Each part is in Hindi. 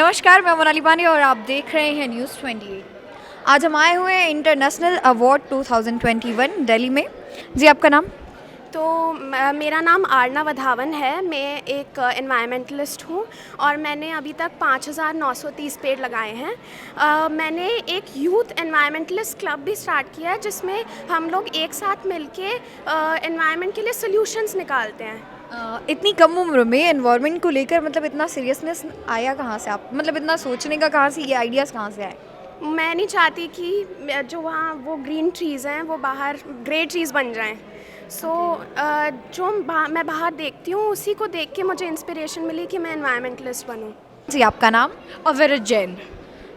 नमस्कार, मैं मोनाली पांडे और आप देख रहे हैं न्यूज़ 28। आज हम आए हुए हैं इंटरनेशनल अवार्ड 2021 दिल्ली में। जी, आपका नाम? तो मेरा नाम आरना वधावन है। मैं एक एनवायरमेंटलिस्ट हूँ और मैंने अभी तक 5,930 पेड़ लगाए हैं। मैंने एक यूथ एनवायरमेंटलिस्ट क्लब भी स्टार्ट किया है जिसमें हम लोग एक साथ मिलके एनवायरनमेंट के लिए सॉल्यूशंस निकालते हैं। इतनी कम उम्र में एनवायरनमेंट को लेकर मतलब इतना सीरियसनेस आया कहाँ से? आप मतलब इतना सोचने का कहाँ से, ये आइडियाज़ कहाँ से आए? मैं नहीं चाहती कि जो वहाँ वो ग्रीन ट्रीज़ हैं वो बाहर ग्रे ट्रीज़ बन जाएं। जो मैं बाहर देखती हूँ उसी को देख के मुझे इंस्पिरेशन मिली कि मैं एनवायरमेंटलिस्ट बनूँ। जी, आपका नाम? अविरत जैन।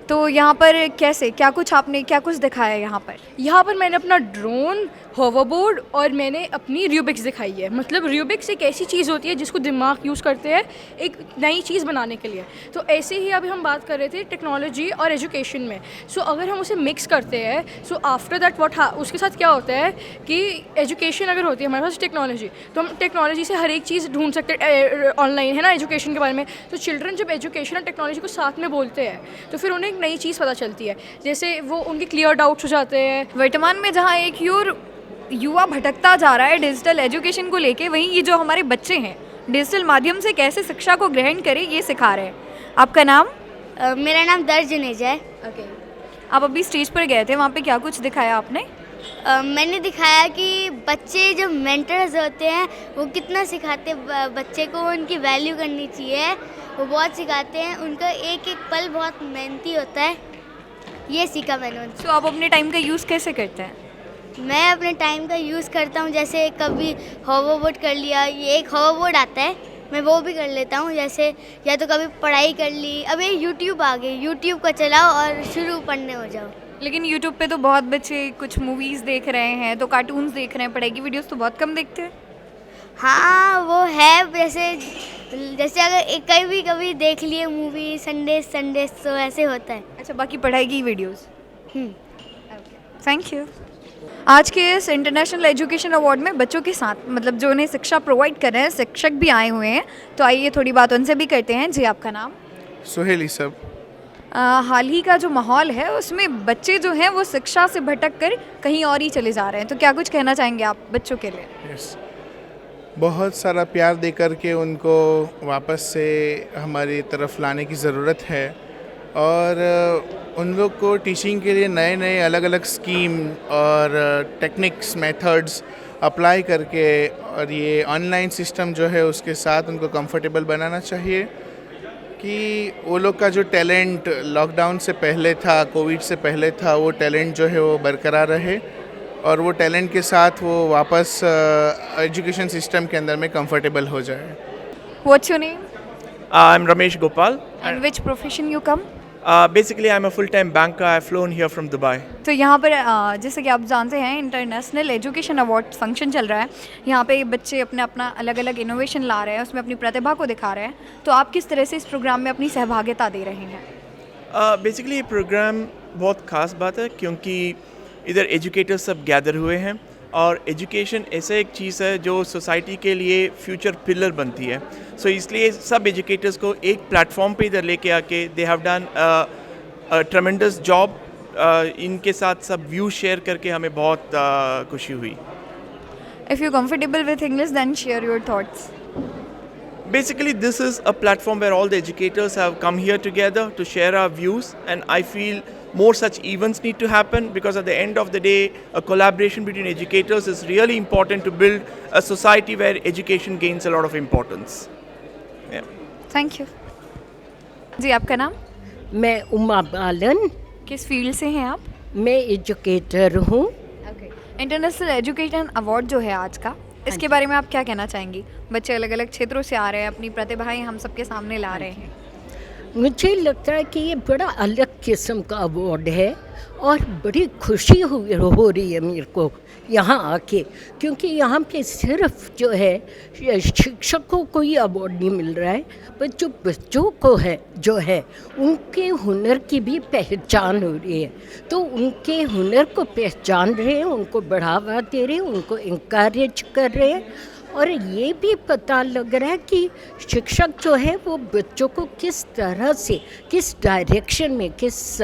तो यहाँ पर कैसे, क्या कुछ दिखाया है यहाँ पर? यहाँ पर मैंने अपना ड्रोन, होवरबोर्ड और मैंने अपनी रूबिक्स दिखाई है। मतलब रूबिक्स एक ऐसी चीज़ होती है जिसको दिमाग यूज़ करते हैं एक नई चीज़ बनाने के लिए। तो ऐसे ही अभी हम बात कर रहे थे टेक्नोलॉजी और एजुकेशन में। सो अगर हम उसे मिक्स करते हैं सो आफ्टर दैट उसके साथ क्या होता है कि एजुकेशन अगर होती है हमारे पास टेक्नोलॉजी, तो हम टेक्नोलॉजी से हर एक चीज़ ढूंढ सकते हैं ऑनलाइन, है ना, एजुकेशन के बारे में। तो चिल्ड्रन जब एजुकेशन और टेक्नोलॉजी को साथ में बोलते हैं तो फिर उन्हें एक नई चीज़ पता चलती है, जैसे वो उनके क्लियर डाउट्स हो जाते हैं। वर्तमान में जहाँ एक युवा भटकता जा रहा है डिजिटल एजुकेशन को लेके, वहीं ये जो हमारे बच्चे हैं डिजिटल माध्यम से कैसे शिक्षा को ग्रहण करें ये सिखा रहे हैं। आपका नाम? मेरा नाम दर्ज जुनेजा है। ओके। आप अभी स्टेज पर गए थे, वहाँ पे क्या कुछ दिखाया आपने? मैंने दिखाया कि बच्चे जो मेंटर्स होते हैं वो कितना सिखाते हैं बच्चे को, उनकी वैल्यू करनी चाहिए, वो बहुत सिखाते हैं। उनका एक एक पल बहुत मेहनती होता है, ये सीखा मैंने उनसे। तो आप अपने टाइम का यूज़ कैसे करते हैं? मैं अपने टाइम का यूज़ करता हूँ, जैसे कभी होवरबोर्ड कर लिया, ये एक होवरबोर्ड आता है, मैं वो भी कर लेता हूँ। जैसे या तो कभी पढ़ाई कर ली, अब ये यूट्यूब आ गई, यूट्यूब का चलाओ और शुरू पढ़ने हो जाओ। लेकिन यूट्यूब पे तो बहुत बच्चे कुछ मूवीज़ देख रहे हैं, तो कार्टून्स देख रहे हैं, पढ़ाई की वीडियोस तो बहुत कम देखते हैं। हाँ वो है, जैसे अगर कभी देख लिए मूवी संडे तो ऐसे होता है। अच्छा, बाकी पढ़ाई की वीडियोस। Thank you. आज के इस इंटरनेशनल एजुकेशन अवार्ड में बच्चों के साथ मतलब जो उन्हें शिक्षा प्रोवाइड कर रहे हैं शिक्षक भी आए हुए हैं, तो आइए थोड़ी बात उनसे भी करते हैं। जी, आपका नाम? सुहेल सब। हाल ही का जो माहौल है उसमें बच्चे जो हैं वो शिक्षा से भटक कर कहीं और ही चले जा रहे हैं, तो क्या कुछ कहना चाहेंगे आप बच्चों के लिए? यस, बहुत सारा प्यार दे कर के उनको वापस से हमारी तरफ लाने की ज़रूरत है और उन लोग को टीचिंग के लिए नए नए अलग अलग स्कीम और टेक्निक्स मेथड्स अप्लाई करके और ये ऑनलाइन सिस्टम जो है उसके साथ उनको कंफर्टेबल बनाना चाहिए कि वो लोग का जो टैलेंट लॉकडाउन से पहले था, कोविड से पहले था, वो टैलेंट जो है वो बरकरार रहे और वो टैलेंट के साथ वो वापस एजुकेशन सिस्टम के अंदर में कंफर्टेबल हो जाए। What's your name? I'm Ramesh Gopal. And which profession you come? Basically, I'm a full-time banker. I've flown here from Dubai. तो यहाँ पर जैसे कि आप जानते हैं इंटरनेशनल एजुकेशन अवार्ड फंक्शन चल रहा है। यहाँ पे बच्चे अपना अलग अलग इनोवेशन ला रहे हैं, उसमें अपनी प्रतिभा को दिखा रहे हैं। तो आप किस तरह से इस प्रोग्राम में अपनी सहभागिता दे रहे हैं? Basically, ये प्रोग्राम बहुत ख़ास बात है क्योंकि इधर एजुकेटर्स सब गैदर हुए हैं और एजुकेशन ऐसा एक चीज़ है जो सोसाइटी के लिए फ्यूचर पिलर बनती है। सो इसलिए सब एजुकेटर्स को एक प्लेटफॉर्म पे इधर लेके आके दे हैव डन ट्रेमेंडस जॉब। इनके साथ सब व्यू शेयर करके हमें बहुत खुशी हुई। If you comfortable with English then share your thoughts. Basically, this is a platform where all the educators have come here together to share our views, and I feel more such events need to happen because at the end of the day, a collaboration between educators is really important to build a society where education gains a lot of importance. Yeah. Thank you. जी, आपका नाम? मैं उमा बालन, किस फील्ड से हैं आप? मैं एजुकेटर हूँ। इंटरनेशनल एजुकेशन अवार्ड जो है आज का, इसके बारे में आप क्या कहना चाहेंगी? बच्चे अलग अलग क्षेत्रों से आ रहे हैं, अपनी प्रतिभाएं हम सबके सामने ला रहे हैं। मुझे लगता है कि ये बड़ा अलग किस्म का अवार्ड है और बड़ी खुशी हो रही है मेरे को यहाँ आके, क्योंकि यहाँ पे सिर्फ जो है शिक्षकों को ही अवार्ड नहीं मिल रहा है, पर जो बच्चों को है जो है उनके हुनर की भी पहचान हो रही है। तो उनके हुनर को पहचान रहे हैं, उनको बढ़ावा दे रहे हैं, उनको इंकरेज कर रहे हैं और ये भी पता लग रहा है कि शिक्षक जो है वो बच्चों को किस तरह से, किस डायरेक्शन में, किस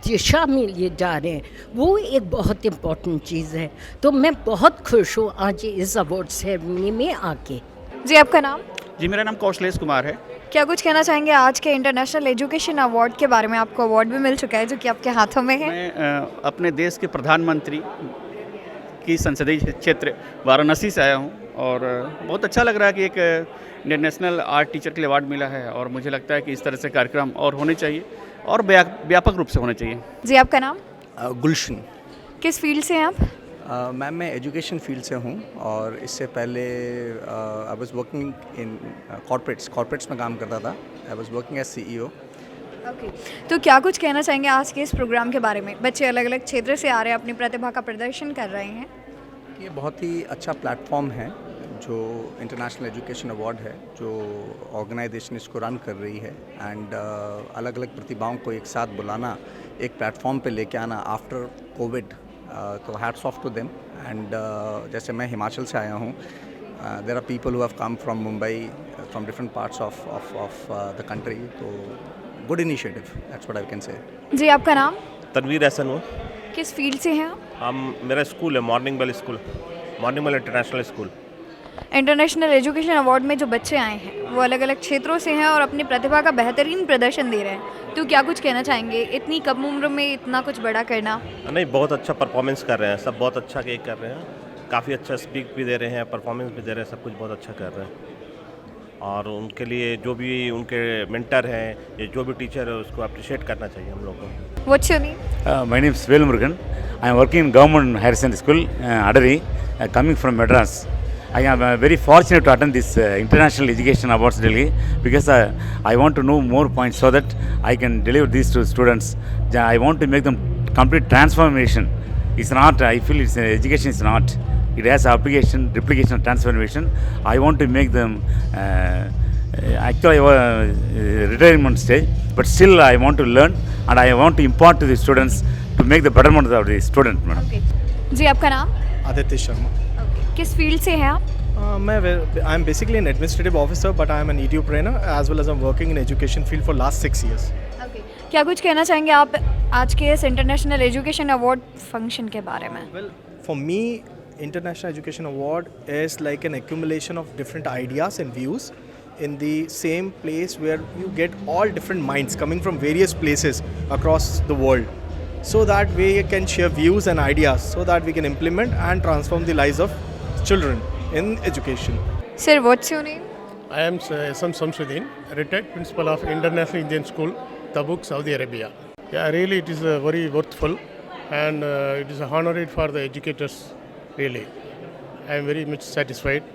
दिशा में ले जा रहे हैं, वो एक बहुत इम्पोर्टेंट चीज़ है। तो मैं बहुत खुश हूँ आज इस अवार्ड सेरेमनी में आके। जी आपका नाम? जी मेरा नाम कौशलेश कुमार है। क्या कुछ कहना चाहेंगे आज के इंटरनेशनल एजुकेशन अवार्ड के बारे में? आपको अवार्ड भी मिल चुका है जो कि आपके हाथों में है। मैं अपने देश के प्रधानमंत्री की संसदीय क्षेत्र वाराणसी से आया हूँ और बहुत अच्छा लग रहा है कि एक इंटरनेशनल आर्ट टीचर के लिए अवार्ड मिला है और मुझे लगता है कि इस तरह से कार्यक्रम और होने चाहिए और व्यापक रूप से होने चाहिए। जी आपका नाम? गुलशन। किस फील्ड से हैं आप? मैम मैं एजुकेशन फील्ड से हूँ और इससे पहले I was working in corporates में काम करता था। I was working as CEO। Okay, तो क्या कुछ कहना चाहेंगे आज के इस प्रोग्राम के बारे में? बच्चे अलग अलग क्षेत्र से आ रहे हैं, अपनी प्रतिभा का प्रदर्शन कर रहे हैं। ये बहुत ही अच्छा प्लेटफॉर्म है जो इंटरनेशनल एजुकेशन अवार्ड है, जो ऑर्गेनाइजेशन इसको रन कर रही है एंड अलग अलग प्रतिभाओं को एक साथ बुलाना, एक प्लेटफॉर्म पे लेके आना आफ्टर कोविड, तो hats off to them. And जैसे मैं हिमाचल से आया हूँ, there are people who have come from Mumbai, from different parts of the country, तो good initiative, that's what I can say. जी आपका नाम? तनवीर हसन हूँ। किस फील्ड से हैं आप? मेरा स्कूल है morning bell school, morning bell international school. International education award में जो बच्चे आए हैं वो अलग अलग क्षेत्रों से हैं और अपनी प्रतिभा का बेहतरीन प्रदर्शन दे रहे हैं, तो क्या कुछ कहना चाहेंगे इतनी कम उम्र में इतना कुछ बड़ा करना? नहीं, बहुत अच्छा परफॉर्मेंस कर रहे हैं सब, बहुत अच्छा केक कर रहे हैं, काफ़ी अच्छा स्पीक भी दे रहे हैं, परफॉर्मेंस भी दे रहे हैं, सब कुछ बहुत अच्छा कर रहे हैं। और उनके लिए जो भी उनके मेंटर हैं या जो भी टीचर है उसको अप्रिशिएट करना चाहिए हम लोग को। What's your name? My name is Velmurugan. I am working in government higher secondary school, Adari, coming from Madras. I am very fortunate to attend this International Education Awards Delhi because I want to know more points so that I can deliver these to students. I want to make them complete transformation. It's an art. I feel it's education is an art. It has application, replication, transformation. I want to make them actually retirement stage, but still I want to learn and I want to impart to the students to make the betterment of the student. Madam. Okay. जी आपका नाम? आदित्य शर्मा। किस फील्ड से हैं आप? मैं I am basically an administrative officer but I am an EDU trainer as well as I am working in education field for last 6 years। क्या कुछ कहना चाहेंगे आप आज के इस इंटरनेशनल एजुकेशन अवार्ड फंक्शन के बारे में? Well for me international education award is like an accumulation of different ideas and views in the same place where you get all different minds coming from various places across the world, so that we can share views and ideas so that we can implement and transform the lives of children in education. Sir, what's your name? I am Sam Samsuddin, retired principal of International Indian School, Tabuk, Saudi Arabia. Yeah, really it is very worthwhile and it is a honor for the educators, really. I am very much satisfied